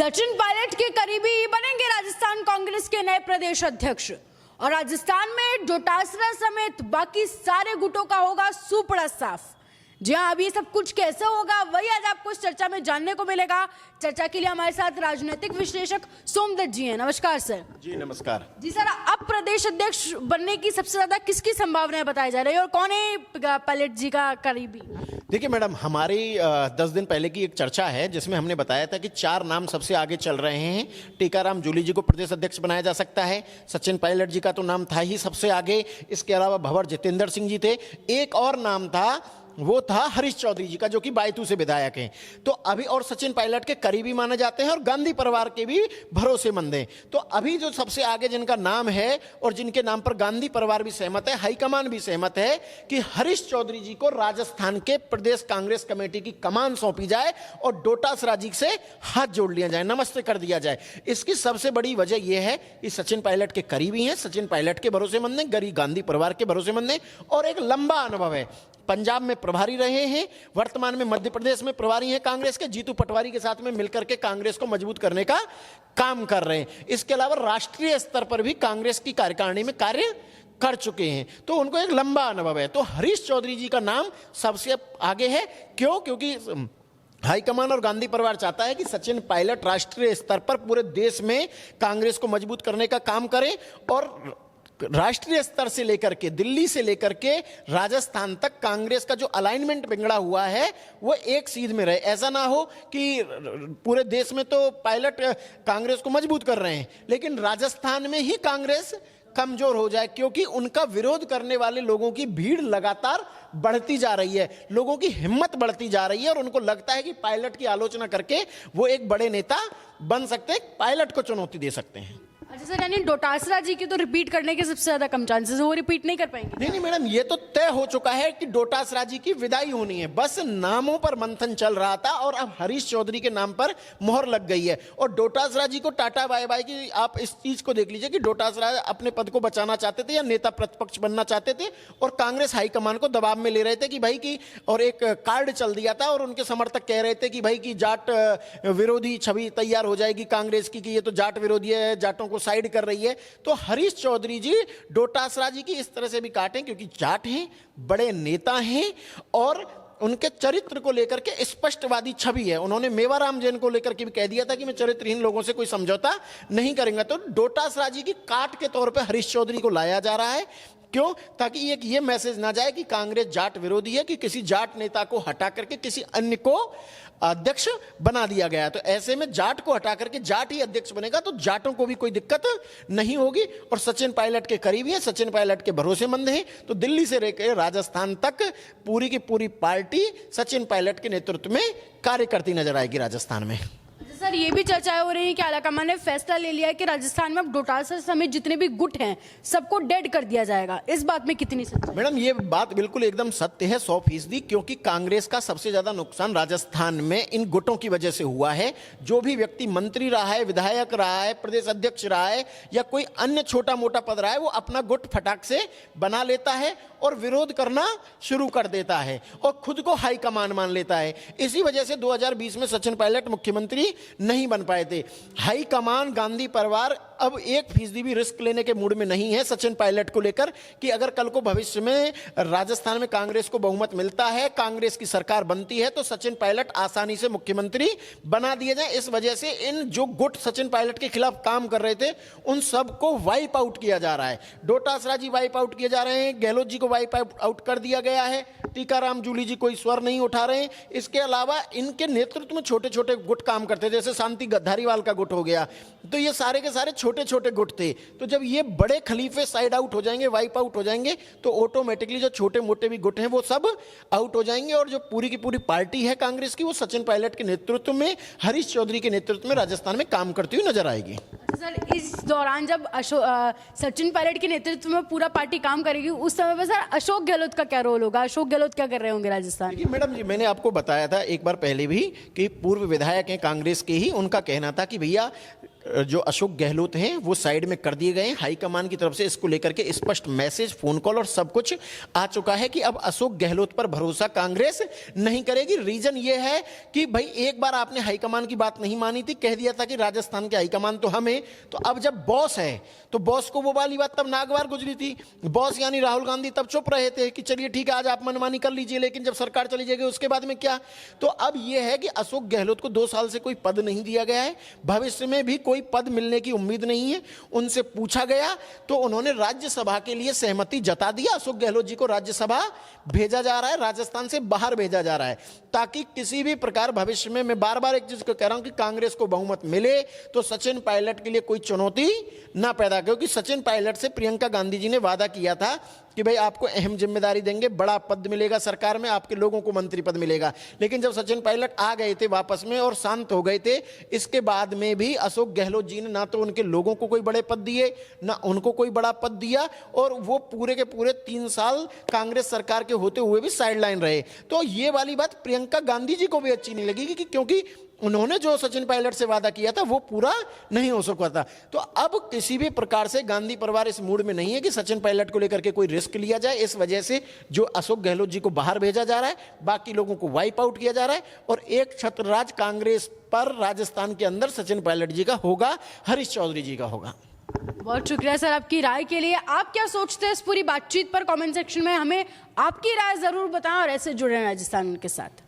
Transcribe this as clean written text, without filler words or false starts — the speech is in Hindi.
सचिन पायलट के करीबी बनेंगे राजस्थान कांग्रेस के नए प्रदेश अध्यक्ष। और राजस्थान में डोटासरा समेत बाकी सारे गुटों का होगा सुपड़ा साफ। जी हाँ, अभी सब कुछ कैसे होगा वही आज आपको इस चर्चा में जानने को मिलेगा। चर्चा के लिए हमारे साथ राजनीतिक विश्लेषक सोमदत्त जी हैं। नमस्कार सर। जी नमस्कार। जी सर, अब प्रदेश अध्यक्ष बनने की सबसे ज्यादा किसकी संभावनाएं बताई जा रही है और कौन है पायलट जी का करीबी? देखिए मैडम, हमारी 10 दिन पहले की एक चर्चा है जिसमें हमने बताया था कि 4 नाम सबसे आगे चल रहे हैं। टीकाराम जूली जी को प्रदेश अध्यक्ष बनाया जा सकता है। सचिन पायलट जी का तो नाम था ही सबसे आगे। इसके अलावा भंवर जितेंद्र सिंह जी थे। एक और नाम था, वो था हरीश चौधरी जी का, जो कि बायतू से विधायक हैं। तो अभी और सचिन पायलट के करीबी माने जाते हैं और गांधी परिवार के भी भरोसेमंद हैं। तो अभी जो सबसे आगे जिनका नाम है और जिनके नाम पर गांधी परिवार भी सहमत है, हाईकमान भी सहमत है कि हरीश चौधरी जी को राजस्थान के प्रदेश कांग्रेस कमेटी की कमान सौंपी जाए और डोटासरा जी से हाथ जोड़ लिया जाए, नमस्ते कर दिया जाए। इसकी सबसे बड़ी वजह यह है कि सचिन पायलट के करीबी हैं, सचिन पायलट के भरोसेमंद हैं, गरीब गांधी परिवार के भरोसेमंद हैं और एक लंबा अनुभव है। पंजाब में प्रभारी रहे हैं, वर्तमान में मध्य प्रदेश में प्रभारी हैं कांग्रेस के। जीतू पटवारी के साथ में मिलकर के कांग्रेस को मजबूत करने का काम कर रहे हैं। इसके अलावा राष्ट्रीय स्तर पर भी कांग्रेस की कार्यकारिणी में कार्य कर चुके हैं, तो उनको एक लंबा अनुभव है। तो हरीश चौधरी जी का नाम सबसे आगे है। क्यों? क्योंकि हाईकमान और गांधी परिवार चाहता है कि सचिन पायलट राष्ट्रीय स्तर पर पूरे देश में कांग्रेस को मजबूत करने का काम करें और राष्ट्रीय स्तर से लेकर के, दिल्ली से लेकर के राजस्थान तक कांग्रेस का जो अलाइनमेंट बिगड़ा हुआ है वो एक सीध में रहे। ऐसा ना हो कि पूरे देश में तो पायलट कांग्रेस को मजबूत कर रहे हैं लेकिन राजस्थान में ही कांग्रेस कमजोर हो जाए, क्योंकि उनका विरोध करने वाले लोगों की भीड़ लगातार बढ़ती जा रही है, लोगों की हिम्मत बढ़ती जा रही है और उनको लगता है कि पायलट की आलोचना करके वो एक बड़े नेता बन सकते हैं, पायलट को चुनौती दे सकते हैं। अच्छा सर, यानी डोटासरा जी की तो रिपीट करने के सबसे ज्यादा कम चांसेस, वो रिपीट नहीं कर पाएंगे? नहीं मैडम, ये तो तय हो चुका है कि डोटासरा जी की विदाई होनी है। बस नामों पर मंथन चल रहा था और अब हरीश चौधरी के नाम पर मोहर लग गई है और डोटासरा जी को टाटा बाय बाय की आप इस चीज को देख लीजिए कि डोटासरा अपने पद को बचाना चाहते थे या नेता प्रतिपक्ष बनना चाहते थे और कांग्रेस हाईकमान को दबाव में ले रहे थे कि भाई की, और एक कार्ड चल दिया था और उनके समर्थक कह रहे थे कि भाई की जाट विरोधी छवि तैयार हो जाएगी कांग्रेस की, कि ये तो जाट विरोधी है, जाटों को साइड कर रही है। तो हरीश चौधरी जी डोटासरा जी की इस तरह से भी काटें क्योंकि जाट हैं, बड़े नेता हैं और उनके चरित्र को लेकर के स्पष्टवादी छवि है। उन्होंने मेवाराम जैन को लेकर के भी कह दिया था कि मैं चरित्रहीन लोगों से कोई समझौता नहीं करूंगा। तो डोटासरा जी की काट के तौर पे हरीश चौधरी को लाया जा रहा है। क्यों? ताकि एक ये मैसेज ना जाए कि कांग्रेस जाट विरोधी है, कि किसी जाट नेता को हटा करके किसी अन्य को अध्यक्ष बना दिया गया। तो ऐसे में जाट को हटा करके जाट ही अध्यक्ष बनेगा तो जाटों को भी कोई दिक्कत नहीं होगी। और सचिन पायलट के करीबी है, सचिन पायलट के भरोसेमंद हैं, तो दिल्ली से लेकर राजस्थान तक पूरी की पूरी पार्टी सचिन पायलट के नेतृत्व में कार्य करती नजर आएगी राजस्थान में। सर, ये भी चर्चाएं हो रही है कि आलाकमान ने फैसला ले लिया है कि राजस्थान में अब डोटासरा समेत जितने भी गुट हैं सबको डेड कर दिया जाएगा। इस बात में कितनी सच्चाई है? मैडम, ये बात बिल्कुल एकदम सत्य है, 100%, क्योंकि कांग्रेस का सबसे ज्यादा नुकसान राजस्थान में इन गुटों की वजह से हुआ है। जो भी व्यक्ति मंत्री रहा है, विधायक रहा है, प्रदेश अध्यक्ष रहा है या कोई अन्य छोटा मोटा पद रहा है, वो अपना गुट फटाक से बना लेता है और विरोध करना शुरू कर देता है और खुद को हाईकमान मान लेता है। इसी वजह से 2020 में सचिन पायलट मुख्यमंत्री नहीं बन पाए थे। हाईकमान, गांधी परिवार अब 1% भी रिस्क लेने के मूड में नहीं है सचिन पायलट को लेकर कि अगर कल को भविष्य में राजस्थान में कांग्रेस को बहुमत मिलता है, कांग्रेस की सरकार बनती है, तो सचिन पायलट आसानी से मुख्यमंत्री बना दिए जाए। इस वजह से इन जो गुट सचिन पायलट के खिलाफ काम कर रहे थे उन सबको वाइप आउट किया जा रहा है। डोटासरा जी वाइप आउट किए जा रहे हैं, गहलोत जी को वाइप आउट कर दिया गया है, टीकाराम जूली जी कोई स्वर नहीं उठा रहे हैं। इसके अलावा इनके नेतृत्व में छोटे छोटे गुट काम करते, जैसे शांति धारीवाल का गुट हो गया। तो ये सारे के सारे छोटे छोटे गुट थे। तो जब ये बड़े खलीफे साइड आउट हो जाएंगे, वाइप आउट हो जाएंगे, तो ऑटोमेटिकली जो छोटे मोटे भी गुट हैं वो सब आउट हो जाएंगे और जो पूरी की पूरी पार्टी है कांग्रेस की, वो सचिन पायलट के नेतृत्व में, हरीश चौधरी के नेतृत्व में राजस्थान में काम करती हुई नजर आएगी। सर, इस दौरान जब सचिन पायलट के नेतृत्व में पूरा पार्टी काम करेगी, उस समय पर सर अशोक गहलोत का क्या रोल होगा? अशोक गहलोत क्या कर रहे होंगे राजस्थान? मैडम जी, मैंने आपको बताया था एक बार पहले भी कि पूर्व विधायक हैं कांग्रेस के ही, उनका कहना था कि भैया जो अशोक गहलोत हैं वो साइड में कर दिए गए हैं। हाईकमान की तरफ से इसको लेकर के स्पष्ट मैसेज, फोन कॉल और सब कुछ आ चुका है कि अब अशोक गहलोत पर भरोसा कांग्रेस नहीं करेगी। रीजन ये है कि भाई एक बार आपने हाईकमान की बात नहीं मानी थी, कह दिया था कि राजस्थान के हाईकमान तो हमें, तो अब जब बॉस है तो बॉस को वो वाली बात तब नागवार गुजरी थी। बॉस यानी राहुल गांधी तब चुप रहे थे कि चलिए ठीक है आज आप मनमानी कर लीजिए, लेकिन जब सरकार चली जाएगी उसके बाद में क्या। तो अब यह है कि अशोक गहलोत को 2 साल से कोई पद नहीं दिया गया है, भविष्य में भी कोई पद मिलने की उम्मीद नहीं है। उनसे पूछा गया तो उन्होंने राज्यसभा के लिए सहमति जता दिया। अशोक गहलोत जी को राज्यसभा भेजा जा रहा है, राजस्थान से बाहर भेजा जा रहा है, ताकि किसी भी प्रकार भविष्य में, मैं बार बार एक चीज को कह रहा हूं कि कांग्रेस को बहुमत मिले तो सचिन पायलट के लिए कोई चुनौती ना पैदा, क्योंकि सचिन पायलट से प्रियंका गांधी जी ने वादा किया था कि भाई आपको अहम जिम्मेदारी देंगे, बड़ा पद मिलेगा सरकार में, आपके लोगों को मंत्री पद मिलेगा। लेकिन जब सचिन पायलट आ गए थे वापस में और शांत हो गए थे, इसके बाद में भी अशोक गहलोत जी ने ना तो उनके लोगों को कोई बड़े पद दिए, ना उनको कोई बड़ा पद दिया, और वो पूरे के पूरे 3 साल कांग्रेस सरकार के होते हुए भी साइडलाइन रहे। तो ये वाली बात प्रियंका गांधी जी को भी अच्छी नहीं लगी कि क्योंकि उन्होंने जो सचिन पायलट से वादा किया था वो पूरा नहीं हो सका था। तो अब किसी भी प्रकार से गांधी परिवार इस मूड में नहीं है कि सचिन पायलट को लेकर के कोई रिस्क लिया जाए। इस वजह से जो अशोक गहलोत जी को बाहर भेजा जा रहा है, बाकी लोगों को वाइप आउट किया जा रहा है, और एक छत्रराज कांग्रेस पर राजस्थान के अंदर सचिन पायलट जी का होगा, हरीश चौधरी जी का होगा। बहुत शुक्रिया सर आपकी राय के लिए। आप क्या सोचते हैं इस पूरी बातचीत पर? कमेंट सेक्शन में हमें आपकी राय जरूर बताएं और ऐसे जुड़े रहें राजस्थान के साथ।